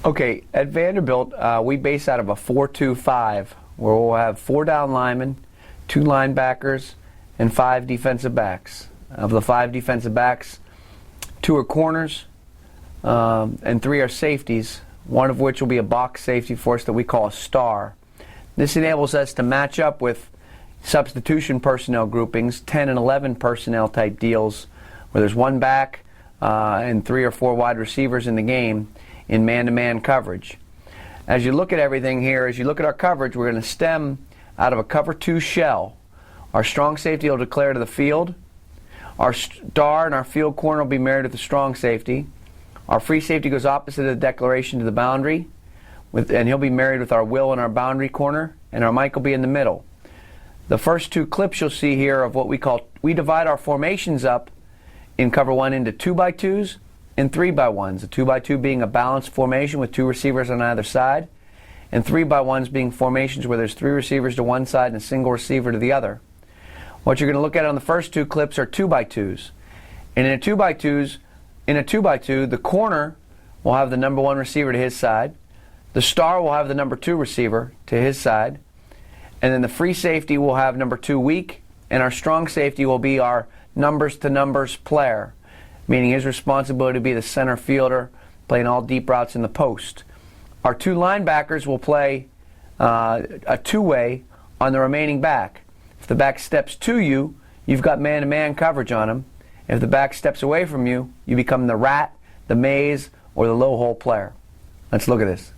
Okay, at Vanderbilt, we base out of a 4-2-5, where we'll have 4 down linemen, 2 linebackers, and 5 defensive backs. Of the 5 defensive backs, 2 are corners, and 3 are safeties, one of which will be a box safety for us that we call a star. This enables us to match up with substitution personnel groupings, 10 and 11 personnel type deals, where there's 1 back and 3 or 4 wide receivers in the game in man-to-man coverage. As you look at everything here, as you look at our coverage, we're going to stem out of a cover 2 shell. Our strong safety will declare to the field. Our star and our field corner will be married with the strong safety. Our free safety goes opposite of the declaration to the boundary, and he'll be married with our will and our boundary corner, and our Mike will be in the middle. The first 2 clips you'll see here of what we divide our formations up in cover 1 into 2x2s and 3x1s. A 2x2 being a balanced formation with 2 receivers on either side, and 3x1s being formations where there's 3 receivers to one side and a single receiver to the other. What you're going to look at on the first 2 clips are 2x2s. And in a 2x2, the corner will have the number 1 receiver to his side, the star will have the number 2 receiver to his side, and then the free safety will have number 2 weak, and our strong safety will be our numbers to numbers player, meaning his responsibility to be the center fielder, playing all deep routes in the post. Our 2 linebackers will play a 2-way on the remaining back. If the back steps to you, you've got man-to-man coverage on him. If the back steps away from you, you become the rat, the maze, or the low hole player. Let's look at this.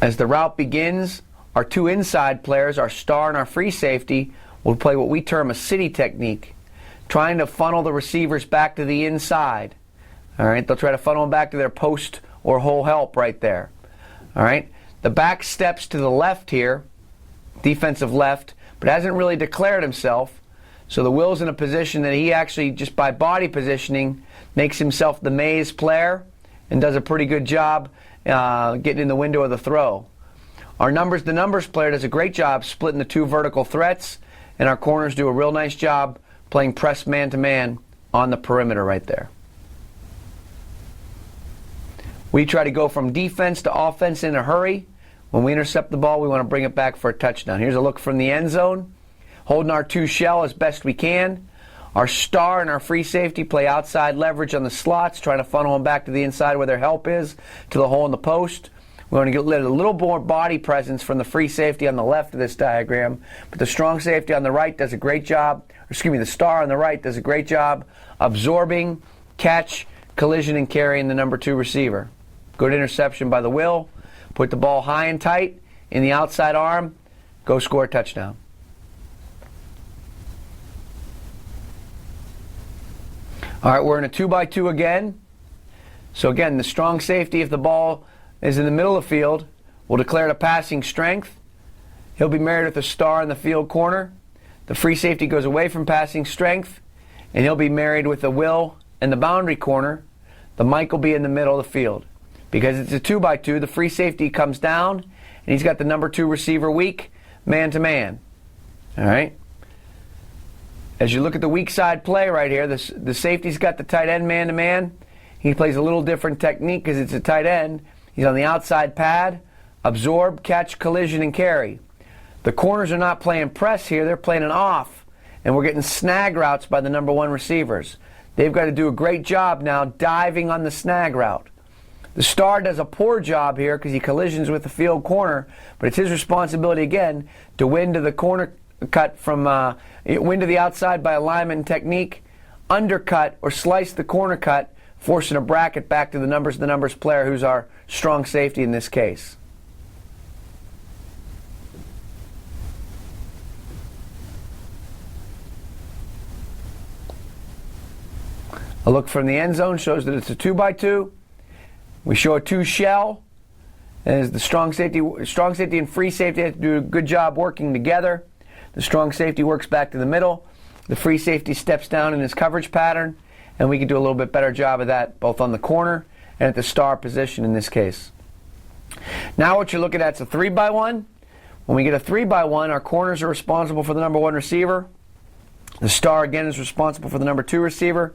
As the route begins, our 2 inside players, our star and our free safety, will play what we term a city technique, trying to funnel the receivers back to the inside. All right, they'll try to funnel them back to their post or hole help right there. All right, the back steps to the left here, defensive left, but hasn't really declared himself. So the Will's in a position that he actually, just by body positioning, makes himself the maze player and does a pretty good job getting in the window of the throw. Our numbers to numbers player does a great job splitting the 2 vertical threats, and our corners do a real nice job playing press man-to-man on the perimeter right there. We try to go from defense to offense in a hurry. When we intercept the ball, we want to bring it back for a touchdown. Here's a look from the end zone, holding our 2 shell as best we can. Our star and our free safety play outside leverage on the slots, trying to funnel them back to the inside where their help is, to the hole in the post. We want to get a little more body presence from the free safety on the left of this diagram, but the strong safety on the right does a great job, the star on the right does a great job absorbing, catch, collision, and carrying the number 2 receiver. Good interception by the Will. Put the ball high and tight in the outside arm. Go score a touchdown. All right, we're in a 2x2 again. So again, the strong safety, if the ball is in the middle of the field, will declare the passing strength. He'll be married with a star in the field corner. The free safety goes away from passing strength, and he'll be married with the Will and the boundary corner. The Mike will be in the middle of the field. Because it's a 2x2, the free safety comes down, and he's got the number 2 receiver weak, man-to-man. All right? As you look at the weak side play right here, the safety's got the tight end man-to-man. He plays a little different technique because it's a tight end. He's on the outside pad, absorb, catch, collision, and carry. The corners are not playing press here, they're playing an off, and we're getting snag routes by the number 1 receivers. They've got to do a great job now diving on the snag route. The star does a poor job here because he collisions with the field corner, but it's his responsibility again to win to the corner cut from win to the outside by alignment technique, undercut or slice the corner cut, forcing a bracket back to the numbers player, who's our strong safety in this case. A look from the end zone shows that it's a 2x2. We show a 2 shell, as the strong safety and free safety have to do a good job working together. The strong safety works back to the middle. The free safety steps down in his coverage pattern, and we can do a little bit better job of that both on the corner and at the star position in this case. Now what you're looking at is a 3x1. When we get a 3x1, our corners are responsible for the number 1 receiver. The star again is responsible for the number 2 receiver.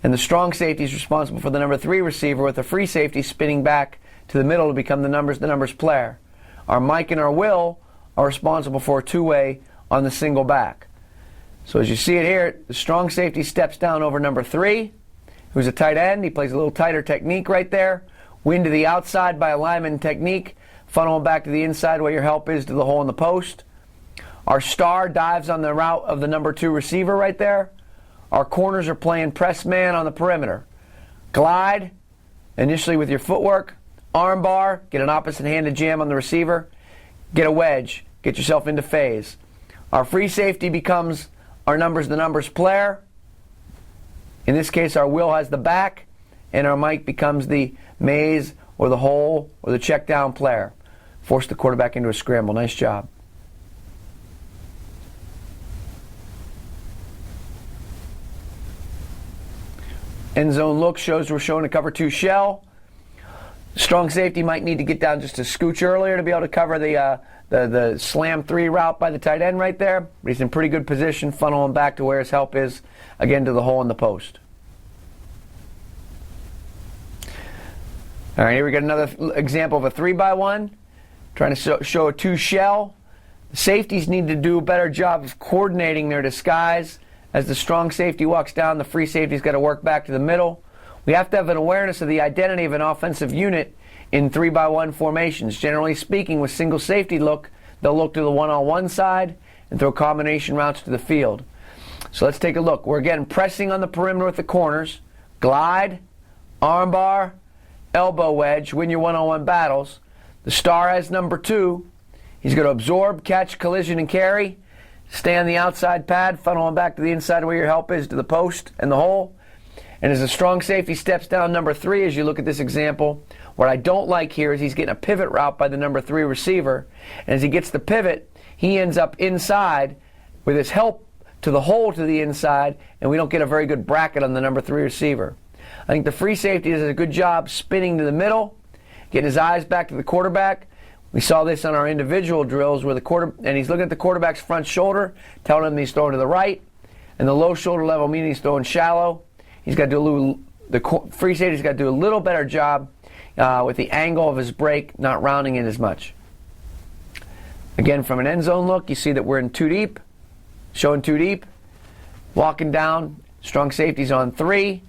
And the strong safety is responsible for the number 3 receiver, with the free safety spinning back to the middle to become the numbers player. Our Mike and our Will are responsible for a two-way on the single back. So as you see it here, the strong safety steps down over number 3, who's a tight end. He plays a little tighter technique right there. Win to the outside by alignment technique. Funnel him back to the inside where your help is to the hole in the post. Our star dives on the route of the number 2 receiver right there. Our corners are playing press man on the perimeter. Glide, initially with your footwork. Arm bar, get an opposite-handed jam on the receiver. Get a wedge, get yourself into phase. Our free safety becomes our the numbers player. In this case, our Will has the back, and our Mike becomes the maze or the hole or the check down player. Force the quarterback into a scramble. Nice job. End zone look shows we're showing a cover 2 shell. Strong safety might need to get down just a scooch earlier to be able to cover the slam 3 route by the tight end right there. But he's in pretty good position, funnel him back to where his help is, again to the hole in the post. All right, here we got another example of a 3x1. Trying to show a 2 shell. The safeties need to do a better job of coordinating their disguise. As the strong safety walks down, the free safety's got to work back to the middle. We have to have an awareness of the identity of an offensive unit in 3x1 formations. Generally speaking, with single safety look, they'll look to the one-on-one side and throw combination routes to the field. So let's take a look. We're again pressing on the perimeter with the corners. Glide, arm bar, elbow wedge, win your one-on-one battles. The star has number 2. He's going to absorb, catch, collision, and carry. Stay on the outside pad, funnel him back to the inside where your help is, to the post and the hole. And as the strong safety steps down number 3, as you look at this example, what I don't like here is he's getting a pivot route by the number 3 receiver. And as he gets the pivot, he ends up inside with his help to the hole to the inside, and we don't get a very good bracket on the number 3 receiver. I think the free safety does a good job spinning to the middle, getting his eyes back to the quarterback. We saw this on our individual drills where and he's looking at the quarterback's front shoulder, telling him he's throwing to the right, and the low shoulder level meaning he's throwing shallow. He's got to do the free safety's got to do a little better job with the angle of his break, not rounding it as much. Again, from an end zone look, you see that we're in 2 deep, showing 2 deep, walking down. Strong safety's on 3.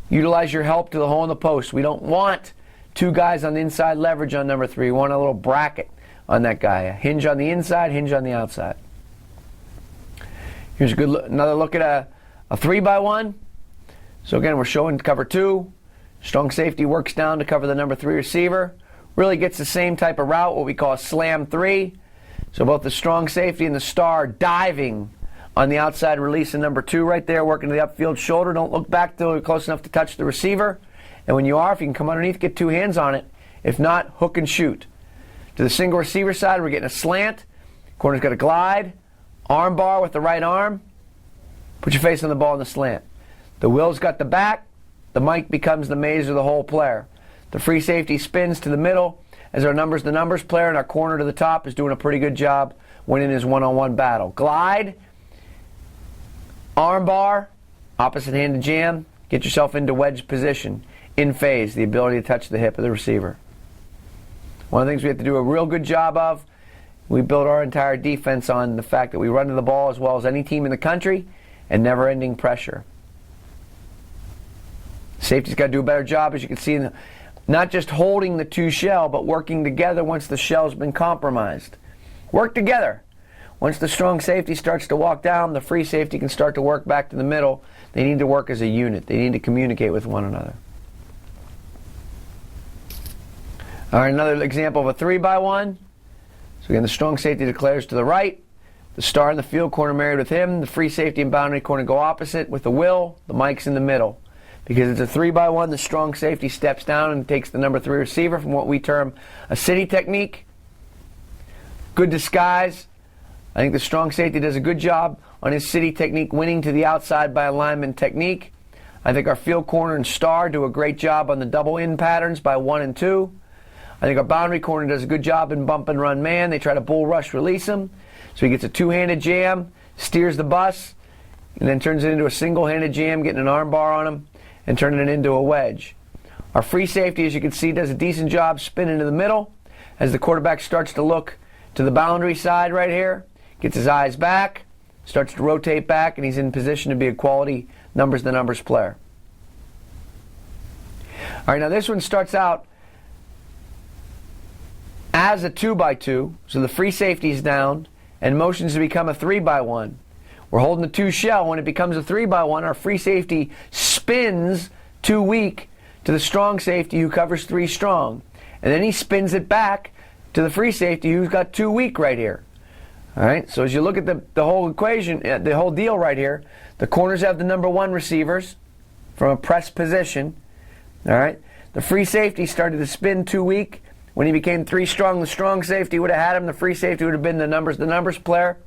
Utilize your help to the hole in the post. We don't want 2 guys on the inside leverage on number 3. We want a little bracket on that guy. A hinge on the inside, hinge on the outside. Here's a good another look at a 3x1. So again, we're showing cover 2. Strong safety works down to cover the number 3 receiver. Really gets the same type of route, what we call a slam 3. So both the strong safety and the star diving on the outside release of number 2 right there, working to the upfield shoulder. Don't look back till you're close enough to touch the receiver. And when you are, if you can come underneath, get 2 hands on it. If not, hook and shoot. To the single receiver side, we're getting a slant. Corner's got a glide. Arm bar with the right arm. Put your face on the ball in the slant. The Will's got the back. The Mike becomes the maze or the hole player. The free safety spins to the middle as the numbers player, and our corner to the top is doing a pretty good job winning his one-on-one battle. Glide. Arm bar. Opposite-handed jam. Get yourself into wedge position. In phase, the ability to touch the hip of the receiver. One of the things we have to do a real good job of, we build our entire defense on the fact that we run to the ball as well as any team in the country and never-ending pressure. Safety's got to do a better job, as you can see, not just holding the 2 shell, but working together once the shell's been compromised. Work together. Once the strong safety starts to walk down, the free safety can start to work back to the middle. They need to work as a unit. They need to communicate with one another. All right, another example of a 3x1. So again, the strong safety declares to the right. The star in the field corner married with him. The free safety and boundary corner go opposite with the Will. The Mike's in the middle. Because it's a 3x1, the strong safety steps down and takes the number 3 receiver from what we term a city technique. Good disguise. I think the strong safety does a good job on his city technique, winning to the outside by alignment technique. I think our field corner and star do a great job on the double in patterns by 1 and 2. I think our boundary corner does a good job in bump and run man. They try to bull rush release him. So he gets a 2-handed jam, steers the bus, and then turns it into a single-handed jam, getting an arm bar on him. and turning it into a wedge. Our free safety, as you can see, does a decent job spinning to the middle as the quarterback starts to look to the boundary side right here, gets his eyes back, starts to rotate back, and he's in position to be a quality numbers-to-numbers player. All right, now this one starts out as a 2x2, so the free safety is down and motions to become a 3x1. We're holding the 2 shell. When it becomes a 3x1, our free safety spins 2 weak to the strong safety who covers 3 strong. And then he spins it back to the free safety who's got 2 weak right here. All right, so as you look at the whole equation, the whole deal right here, the corners have the number 1 receivers from a press position. All right, the free safety started to spin 2 weak. When he became 3 strong, the strong safety would have had him. The free safety would have been the numbers player.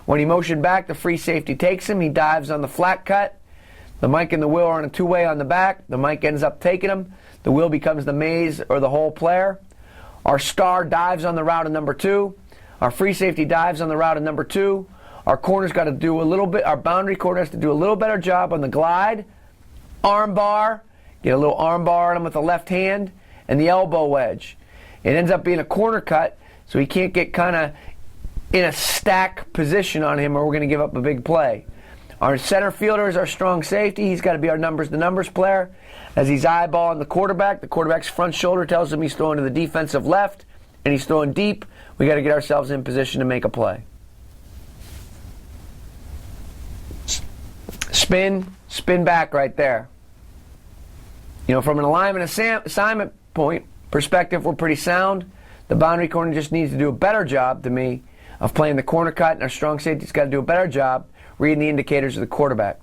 When he motioned back, the free safety takes him. He dives on the flat cut. The Mike and the Will are on a 2-way on the back. The Mike ends up taking him. The Will becomes the maze or the hole player. Our star dives on the route of number 2. Our free safety dives on the route of number 2. Our corner's got to do a little bit, our boundary corner has to do a little better job on the glide, arm bar, get a little arm bar on him with the left hand, and the elbow wedge. It ends up being a corner cut, so he can't get kind of in a stack position on him or we're going to give up a big play. Our center fielder is our strong safety. He's got to be our numbers player. As he's eyeballing the quarterback's front shoulder tells him he's throwing to the defensive left, and he's throwing deep. We got to get ourselves in position to make a play. Spin back right there. You know, from an alignment assignment point perspective, we're pretty sound. The boundary corner just needs to do a better job, to me, of playing the corner cut, and our strong safety's got to do a better job reading the indicators of the quarterback.